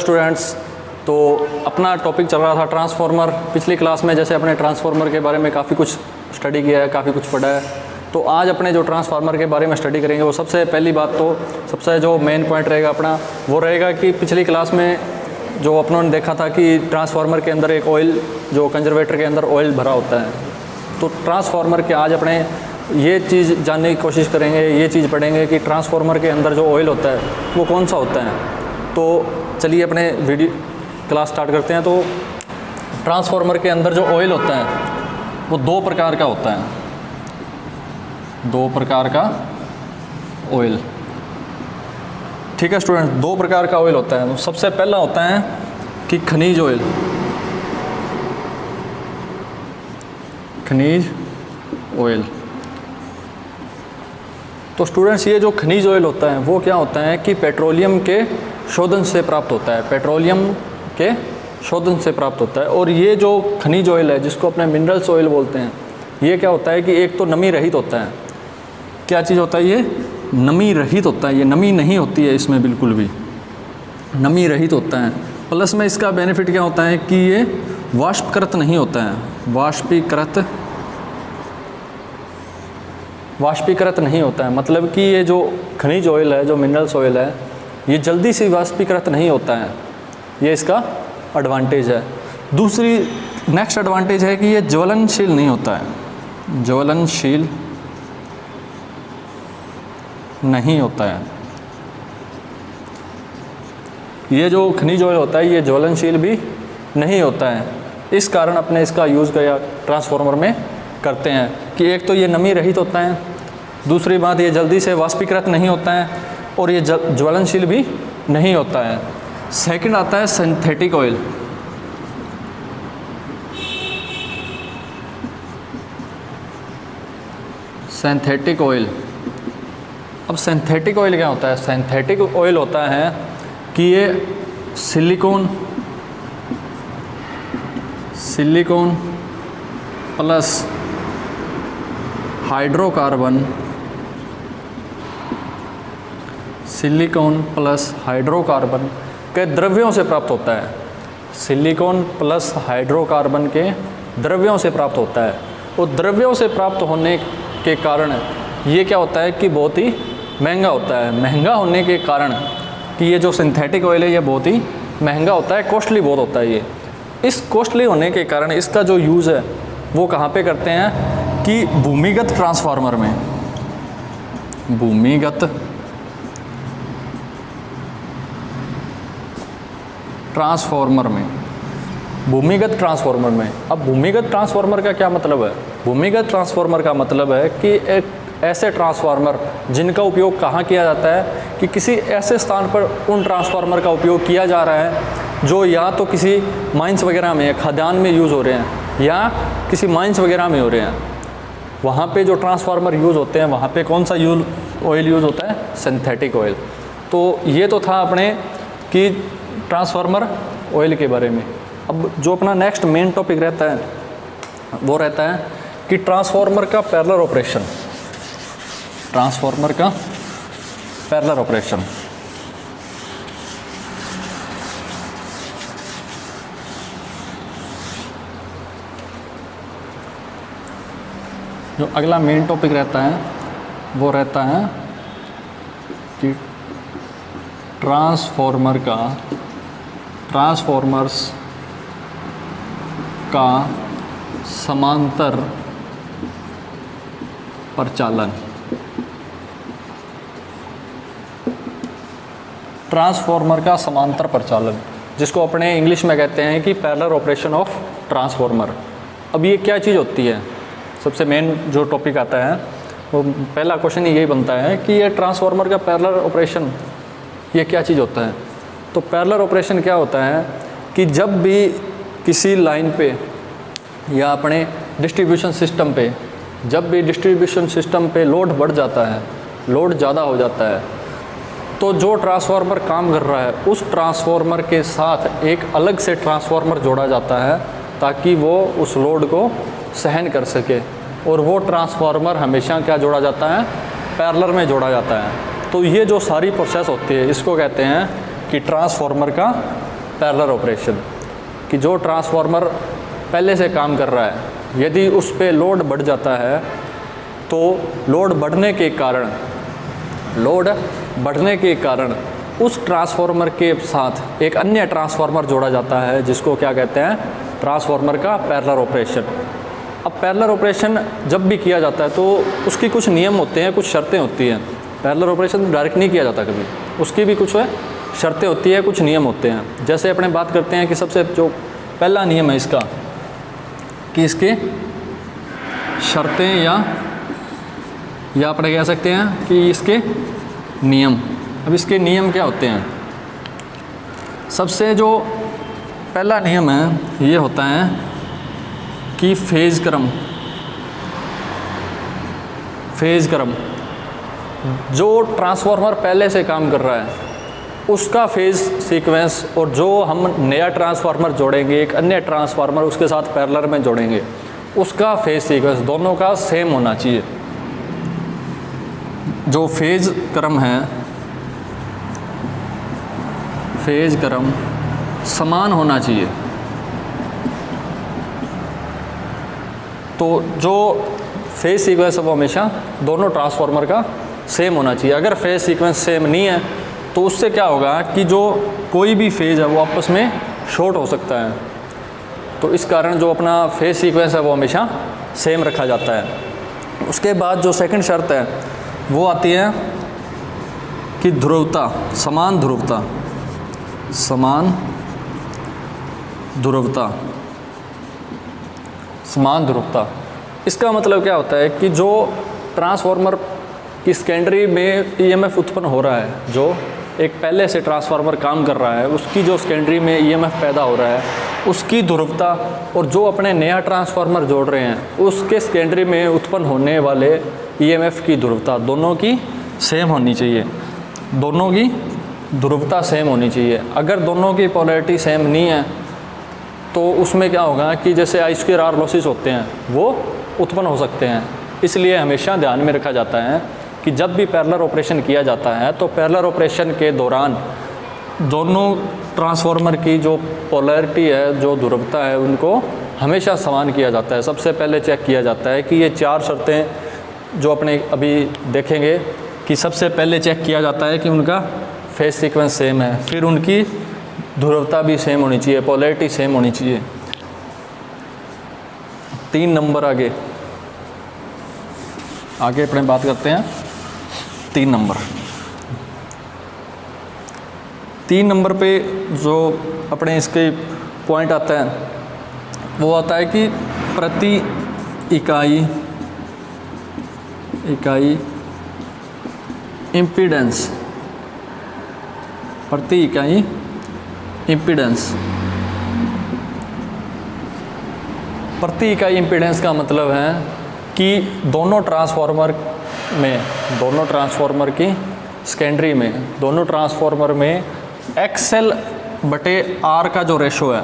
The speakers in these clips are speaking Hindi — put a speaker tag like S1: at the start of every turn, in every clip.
S1: स्टूडेंट्स, तो अपना टॉपिक चल रहा था ट्रांसफार्मर। पिछली क्लास में जैसे अपने ट्रांसफार्मर के बारे में काफ़ी कुछ स्टडी किया है, काफ़ी कुछ पढ़ा है, तो आज अपने जो ट्रांसफार्मर के बारे में स्टडी करेंगे वो सबसे पहली बात तो सबसे जो मेन पॉइंट रहेगा अपना वो रहेगा कि पिछली क्लास में जो अपनों ने देखा था कि ट्रांसफार्मर के अंदर एक ऑयल, जो कंजर्वेटर के अंदर ऑयल भरा होता है, तो ट्रांसफार्मर के आज अपने ये चीज़ जानने की कोशिश करेंगे, ये चीज़ पढ़ेंगे कि ट्रांसफार्मर के अंदर जो ऑयल होता है वो कौन सा होता है। तो चलिए अपने वीडियो क्लास स्टार्ट करते हैं। तो ट्रांसफार्मर के अंदर जो ऑयल होता है वो दो प्रकार का होता है, दो प्रकार का ऑयल। ठीक है स्टूडेंट, दो प्रकार का ऑयल होता है। तो सबसे पहला होता है कि खनिज ऑयल, खनिज ऑयल। तो स्टूडेंट्स ये जो खनिज ऑयल होता है वो क्या होता है कि पेट्रोलियम के शोधन से प्राप्त होता है, पेट्रोलियम के शोधन से प्राप्त होता है। और ये जो खनिज ऑयल है जिसको अपने मिनरल्स ऑयल बोलते हैं, ये क्या होता है कि एक तो नमी रहित होता है। क्या चीज़ होता है ये? नमी रहित होता है। ये नमी नहीं होती है इसमें, बिल्कुल भी नमी रहित होता है। प्लस में इसका बेनिफिट क्या होता है कि ये वाष्पीकृत नहीं होता है, वाष्पीकृत नहीं होता है। मतलब कि ये जो खनिज ऑयल है, जो मिनरल्स ऑयल है, ये जल्दी से वाष्पीकृत नहीं होता है। ये इसका एडवांटेज है। दूसरी नेक्स्ट एडवांटेज है कि ये ज्वलनशील नहीं होता है, ज्वलनशील नहीं होता है। ये जो खनिज ऑयल होता है ये ज्वलनशील भी नहीं होता है। इस कारण अपने इसका यूज़ ट्रांसफार्मर में करते हैं कि एक तो ये नमी रहित होता है, दूसरी बात ये जल्दी से वाष्पीकृत नहीं होता है, और ये ज्वलनशील भी नहीं होता है। सेकंड आता है सिंथेटिक ऑयल। Synthetic oil. अब सिंथेटिक ऑयल क्या होता है? सिंथेटिक ऑयल होता है कि ये silicon plus hydrocarbon, silicon plus hydrocarbon के द्रव्यों से प्राप्त होता है। सिलिकॉन प्लस हाइड्रोकार्बन के द्रव्यों से प्राप्त होता है। और द्रव्यों से प्राप्त होने के कारण ये क्या होता है कि बहुत ही महंगा होता है। महंगा होने के कारण कि ये जो सिंथेटिक ऑयल है ये बहुत ही महंगा होता है, कॉस्टली बहुत होता है ये। इस कॉस्टली होने के कारण इसका जो यूज़ है वो कहाँ पे करते हैं कि भूमिगत ट्रांसफार्मर में, भूमिगत ट्रांसफार्मर में, भूमिगत ट्रांसफार्मर में। अब भूमिगत ट्रांसफार्मर का क्या मतलब है? भूमिगत ट्रांसफार्मर का मतलब है कि एक ऐसे ट्रांसफार्मर जिनका उपयोग कहाँ किया जाता है कि किसी ऐसे स्थान पर उन ट्रांसफार्मर का उपयोग किया जा रहा है जो या तो किसी माइंस वगैरह में, खाद्यान्न में यूज़ हो रहे हैं या किसी माइंस वगैरह में हो रहे हैं। वहाँ पे जो ट्रांसफार्मर यूज़ होते हैं वहाँ पे कौन सा ऑयल यूज़ होता है? Synthetic oil. तो ये तो था अपने कि ट्रांसफार्मर ऑयल के बारे में। अब जो अपना नेक्स्ट मेन टॉपिक रहता है वो रहता है कि ट्रांसफार्मर का पैरेलल ऑपरेशन, ट्रांसफार्मर का पैरेलल ऑपरेशन। जो अगला मेन टॉपिक रहता है वो रहता है कि ट्रांसफार्मर्स का समांतर प्रचालन। ट्रांसफार्मर का समांतर प्रचालन, जिसको अपने इंग्लिश में कहते हैं कि पैरेलल ऑपरेशन ऑफ ट्रांसफार्मर। अब ये क्या चीज़ होती है? सबसे मेन जो टॉपिक आता है वो पहला क्वेश्चन यही बनता है कि ये ट्रांसफार्मर का पैरेलल ऑपरेशन ये क्या चीज़ होता है? तो पैरेलल ऑपरेशन क्या होता है कि जब भी किसी लाइन पे या अपने डिस्ट्रीब्यूशन सिस्टम पे, जब भी डिस्ट्रीब्यूशन सिस्टम पे लोड बढ़ जाता है, लोड ज़्यादा हो जाता है, तो जो ट्रांसफार्मर काम कर रहा है उस ट्रांसफार्मर के साथ एक अलग से ट्रांसफार्मर जोड़ा जाता है ताकि वो उस लोड को सहन कर सके। और वो ट्रांसफार्मर हमेशा क्या जोड़ा जाता है? पैरेलल में जोड़ा जाता है। तो ये जो सारी प्रोसेस होती है इसको कहते हैं कि ट्रांसफार्मर का पैरेलल ऑपरेशन, कि जो ट्रांसफार्मर पहले से काम कर रहा है, यदि उस पे लोड बढ़ जाता है तो लोड बढ़ने के कारण उस ट्रांसफार्मर के साथ एक अन्य ट्रांसफार्मर जोड़ा जाता है, जिसको क्या कहते हैं, ट्रांसफार्मर का पैरेलल ऑपरेशन। अब पैरेलल ऑपरेशन जब भी किया जाता है तो उसकी कुछ नियम होते हैं, कुछ शर्तें होती हैं। पैरेलल ऑपरेशन डायरेक्ट नहीं किया जाता कभी, उसकी भी कुछ शर्तें होती है, कुछ नियम होते हैं। जैसे अपने बात करते हैं कि सबसे जो पहला नियम है इसका, कि इसके शर्तें या अपने कह सकते हैं कि इसके नियम। अब इसके नियम क्या होते हैं? सबसे जो पहला नियम है ये होता है कि फेज़ क्रम, जो ट्रांसफार्मर पहले से काम कर रहा है उसका फेज़ सीक्वेंस, और जो हम नया ट्रांसफार्मर जोड़ेंगे, एक अन्य ट्रांसफार्मर उसके साथ पैरेलल में जोड़ेंगे, उसका फेज़ सीक्वेंस दोनों का सेम होना चाहिए। जो फेज़ क्रम समान होना चाहिए। तो जो फेज़ सीक्वेंस है वो हमेशा दोनों ट्रांसफार्मर का सेम होना चाहिए। अगर फेज़ सीक्वेंस सेम नहीं है तो उससे क्या होगा कि जो कोई भी फेज़ है वो आपस में शॉर्ट हो सकता है। तो इस कारण जो अपना फेज़ सीक्वेंस है वो हमेशा सेम रखा जाता है। उसके बाद जो सेकंड शर्त है वो आती है कि समान ध्रुवता। इसका मतलब क्या होता है कि जो ट्रांसफार्मर की सेकेंडरी में ईएमएफ उत्पन्न हो रहा है, जो एक पहले से ट्रांसफार्मर काम कर रहा है उसकी जो सेकेंडरी में ईएमएफ पैदा हो रहा है, उसकी ध्रुवता, और जो अपने नया ट्रांसफार्मर जोड़ रहे हैं उसके सेकेंडरी में उत्पन्न होने वाले ईएमएफ की ध्रुवता दोनों की सेम होनी चाहिए। दोनों की ध्रुवता सेम होनी चाहिए। अगर दोनों की पोलैरिटी सेम नहीं है तो उसमें क्या होगा कि जैसे I2R लॉसेस होते हैं वो उत्पन्न हो सकते हैं। इसलिए हमेशा ध्यान में रखा जाता है कि जब भी पैरेलल ऑपरेशन किया जाता है तो पैरेलल ऑपरेशन के दौरान दोनों ट्रांसफार्मर की जो पोलैरिटी है, जो ध्रुवता है, उनको हमेशा समान किया जाता है। सबसे पहले चेक किया जाता है कि ये 4 शर्तें जो अपने अभी देखेंगे कि सबसे पहले चेक किया जाता है कि उनका फेज सीक्वेंस सेम है, फिर उनकी ध्रुवता भी सेम होनी चाहिए, पोलैरिटी सेम होनी चाहिए। 3 नंबर आगे अपने बात करते हैं 3 नंबर पे जो अपने इसके पॉइंट आता है वो आता है कि प्रति इकाई इम्पीडेंस, प्रति इकाई इम्पीडेंस का मतलब है कि दोनों ट्रांसफार्मर की सेकेंडरी में, दोनों ट्रांसफार्मर में XL/R का जो रेशो है,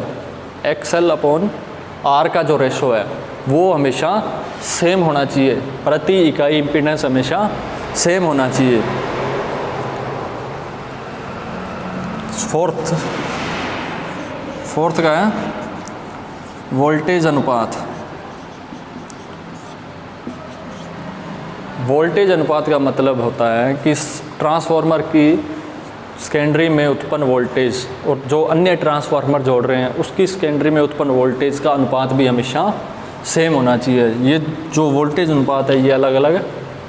S1: XL/R का जो रेशो है वो हमेशा सेम होना चाहिए। प्रति इकाई इम्पीडेंस हमेशा सेम होना चाहिए। फोर्थ का है वोल्टेज अनुपात। वोल्टेज अनुपात का मतलब होता है कि ट्रांसफार्मर की सेकेंडरी में उत्पन्न वोल्टेज और जो अन्य ट्रांसफार्मर जोड़ रहे हैं उसकी सेकेंडरी में उत्पन्न वोल्टेज का अनुपात भी हमेशा सेम होना चाहिए। ये जो वोल्टेज अनुपात है ये अलग अलग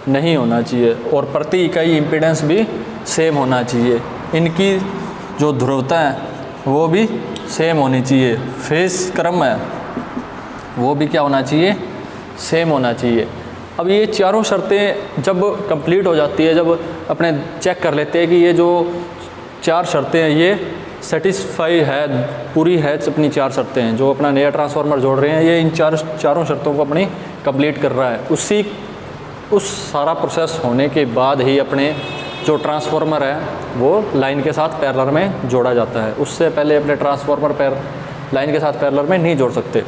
S1: नहीं होना चाहिए, और प्रति इकाई इम्पीडेंस भी सेम होना चाहिए। इनकी जो ध्रुवता है वो भी सेम होनी चाहिए। फेज क्रम है वो भी क्या होना चाहिए, सेम होना चाहिए। अब ये चारों शर्तें जब कंप्लीट हो जाती है, जब अपने चेक कर लेते हैं कि ये जो 4 शर्तें हैं ये सेटिस्फाई है, पूरी है, अपनी 4 शर्तें हैं, जो अपना नया ट्रांसफार्मर जोड़ रहे हैं ये इन चारों शर्तों को अपनी कंप्लीट कर रहा है। उस सारा प्रोसेस होने के बाद ही अपने जो ट्रांसफार्मर है वो लाइन के साथ पैरेलल में जोड़ा जाता है। उससे पहले अपने ट्रांसफार्मर लाइन के साथ पैरेलल में नहीं जोड़ सकते।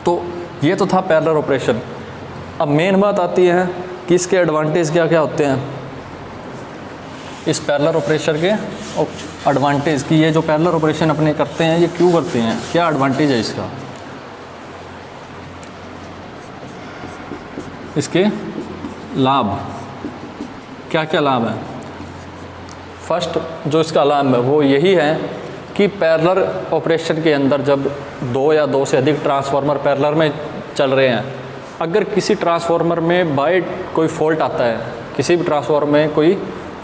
S1: तो ये तो था पैरेलल ऑपरेशन। अब मेन बात आती है कि इसके एडवांटेज क्या क्या होते हैं। इस पैरेलल ऑपरेशन के एडवांटेज कि ये जो पैरेलल ऑपरेशन अपने करते हैं ये क्यों करते हैं, क्या एडवांटेज है इसका, इसके लाभ क्या क्या लाभ है। फर्स्ट जो इसका लाभ है वो यही है कि पैरेलल ऑपरेशन के अंदर जब दो या दो से अधिक ट्रांसफार्मर पैरेलल में चल रहे हैं, अगर किसी ट्रांसफार्मर में बाय कोई फॉल्ट आता है, किसी भी ट्रांसफार्मर में कोई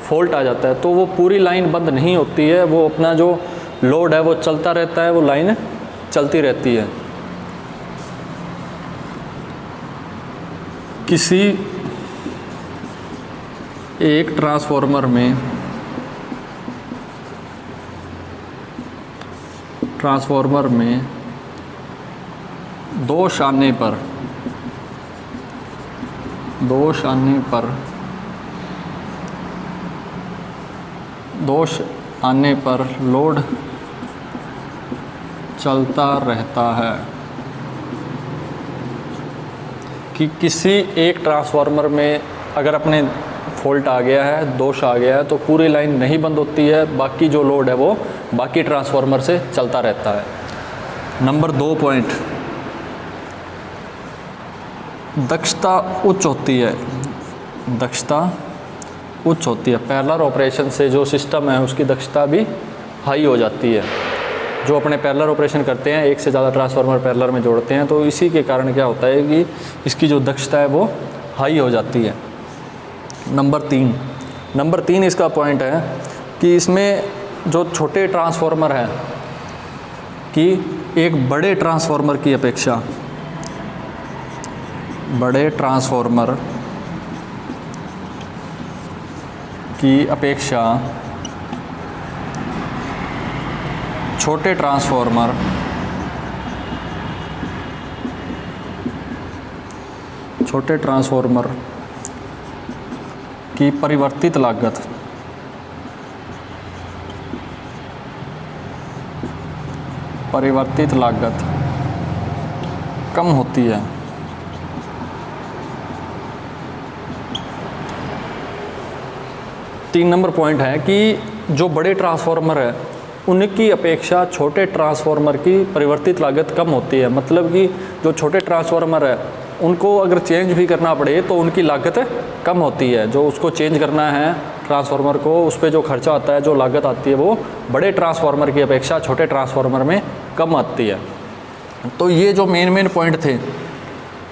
S1: फॉल्ट आ जाता है, तो वो पूरी लाइन बंद नहीं होती है, वो अपना जो लोड है वो चलता रहता है, वो लाइन चलती रहती है। किसी एक ट्रांसफार्मर में दोष आने पर लोड चलता रहता है। कि किसी एक ट्रांसफार्मर में अगर अपने फॉल्ट आ गया है, दोष आ गया है, तो पूरी लाइन नहीं बंद होती है, बाकी जो लोड है वो बाकी ट्रांसफार्मर से चलता रहता है। नंबर 2 पॉइंट, दक्षता उच्च होती है। पैरेलल ऑपरेशन से जो सिस्टम है उसकी दक्षता भी हाई हो जाती है। जो अपने पैरेलल ऑपरेशन करते हैं, एक से ज़्यादा ट्रांसफार्मर पैरेलल में जोड़ते हैं, तो इसी के कारण क्या होता है कि इसकी जो दक्षता है वो हाई हो जाती है। नंबर 3 इसका पॉइंट है कि इसमें जो छोटे ट्रांसफार्मर हैं कि एक बड़े ट्रांसफार्मर की अपेक्षा छोटे ट्रांसफार्मर की परिवर्तित लागत कम होती है। तीन नंबर पॉइंट है कि जो बड़े ट्रांसफार्मर है उनकी अपेक्षा छोटे ट्रांसफार्मर की परिवर्तित लागत कम होती है। मतलब कि जो छोटे ट्रांसफार्मर है उनको अगर चेंज भी करना पड़े तो उनकी लागत कम होती है। जो उसको चेंज करना है ट्रांसफार्मर को, उस पर जो खर्चा आता है, जो लागत आती है, वो बड़े ट्रांसफार्मर की अपेक्षा छोटे ट्रांसफार्मर में कम आती है। तो ये जो मेन पॉइंट थे,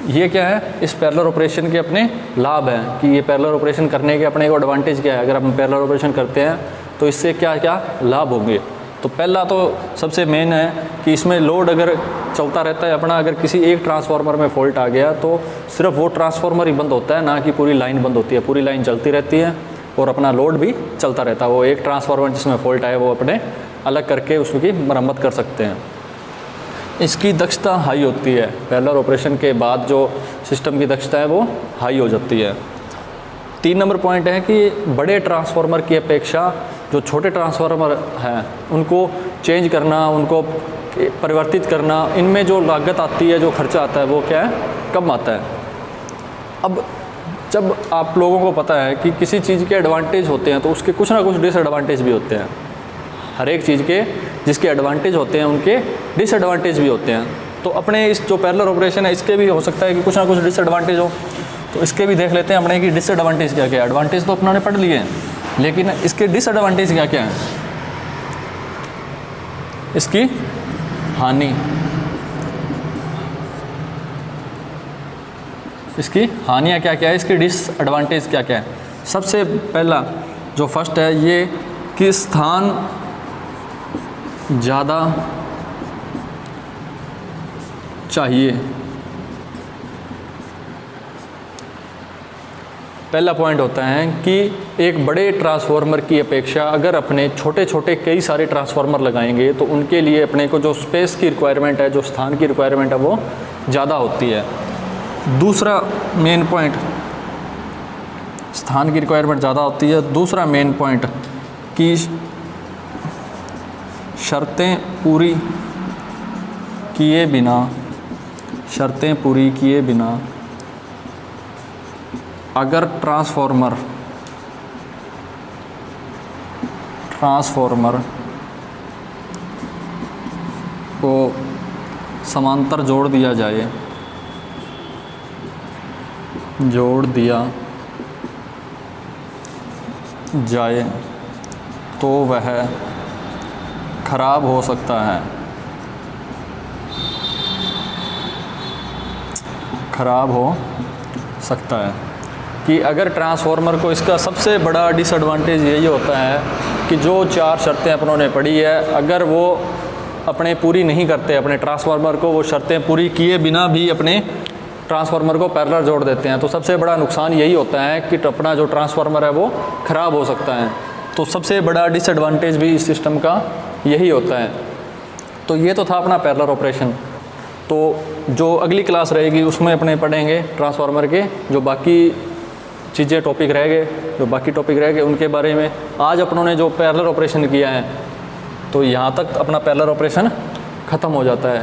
S1: ये क्या है, इस पैरेलल ऑपरेशन के अपने लाभ हैं कि ये पैरेलल ऑपरेशन करने के अपने को एडवांटेज क्या है। अगर हम पैरेलल ऑपरेशन करते हैं तो इससे क्या क्या लाभ होंगे। तो पहला तो सबसे मेन है कि इसमें लोड अगर चलता रहता है अपना, अगर किसी एक ट्रांसफार्मर में फॉल्ट आ गया तो सिर्फ वो ट्रांसफार्मर ही बंद होता है, ना कि पूरी लाइन बंद होती है। पूरी लाइन चलती रहती है और अपना लोड भी चलता रहता है। वो एक ट्रांसफार्मर जिसमें फॉल्ट आए वो अपने अलग करके उसकी मरम्मत कर सकते हैं। इसकी दक्षता हाई होती है। पैरेलल ऑपरेशन के बाद जो सिस्टम की दक्षता है वो हाई हो जाती है। 3 नंबर पॉइंट है कि बड़े ट्रांसफार्मर की अपेक्षा जो छोटे ट्रांसफार्मर हैं उनको चेंज करना, उनको परिवर्तित करना, इनमें जो लागत आती है, जो खर्चा आता है, वो क्या है, कम आता है। अब जब आप लोगों को पता है कि किसी चीज़ के एडवांटेज होते हैं तो उसके कुछ ना कुछ डिसएडवांटेज भी होते हैं। हर एक चीज़ के जिसके एडवांटेज होते हैं उनके डिसएडवांटेज भी होते हैं। तो अपने इस जो पैरेलल ऑपरेशन है इसके भी हो सकता है कि कुछ ना कुछ डिसएडवांटेज हो, तो इसके भी देख लेते हैं अपने कि डिसएडवांटेज क्या क्या है। एडवांटेज तो अपना ने पढ़ लिए हैं, लेकिन इसके डिसएडवांटेज क्या क्या है। इसकी हानि, इसकी हानियाँ क्या क्या है, इसकी डिसएडवांटेज क्या क्या है। सबसे पहला जो फर्स्ट है ये कि स्थान ज़्यादा चाहिए। पहला पॉइंट होता है कि एक बड़े ट्रांसफार्मर की अपेक्षा अगर अपने छोटे छोटे कई सारे ट्रांसफार्मर लगाएंगे तो उनके लिए अपने को जो स्पेस की रिक्वायरमेंट है, जो स्थान की रिक्वायरमेंट है, वो ज़्यादा होती है। दूसरा मेन पॉइंट, स्थान की रिक्वायरमेंट ज़्यादा होती है। दूसरा मेन पॉइंट कि शर्तें पूरी किए बिना अगर ट्रांसफार्मर ट्रांसफॉर्मर को समांतर जोड़ दिया जाए तो वह खराब हो सकता है। कि अगर ट्रांसफॉर्मर को, इसका सबसे बड़ा डिसएडवांटेज यही होता है कि जो 4 शर्तें अपनों ने पढ़ी है, अगर वो अपने पूरी नहीं करते अपने ट्रांसफार्मर को, वो शर्तें पूरी किए बिना भी अपने ट्रांसफार्मर को पैरेलल जोड़ देते हैं, तो सबसे बड़ा नुकसान यही होता है कि अपना जो ट्रांसफार्मर है वो ख़राब हो सकता है। तो सबसे बड़ा डिसएडवांटेज भी इस सिस्टम का यही होता है। तो ये तो था अपना पैरेलल ऑपरेशन। तो जो अगली क्लास रहेगी उसमें अपने पढ़ेंगे ट्रांसफार्मर के जो बाकी चीज़ें टॉपिक रहेंगे उनके बारे में। आज अपनों ने जो पैरेलल ऑपरेशन किया है तो यहाँ तक अपना पैरेलल ऑपरेशन ख़त्म हो जाता है।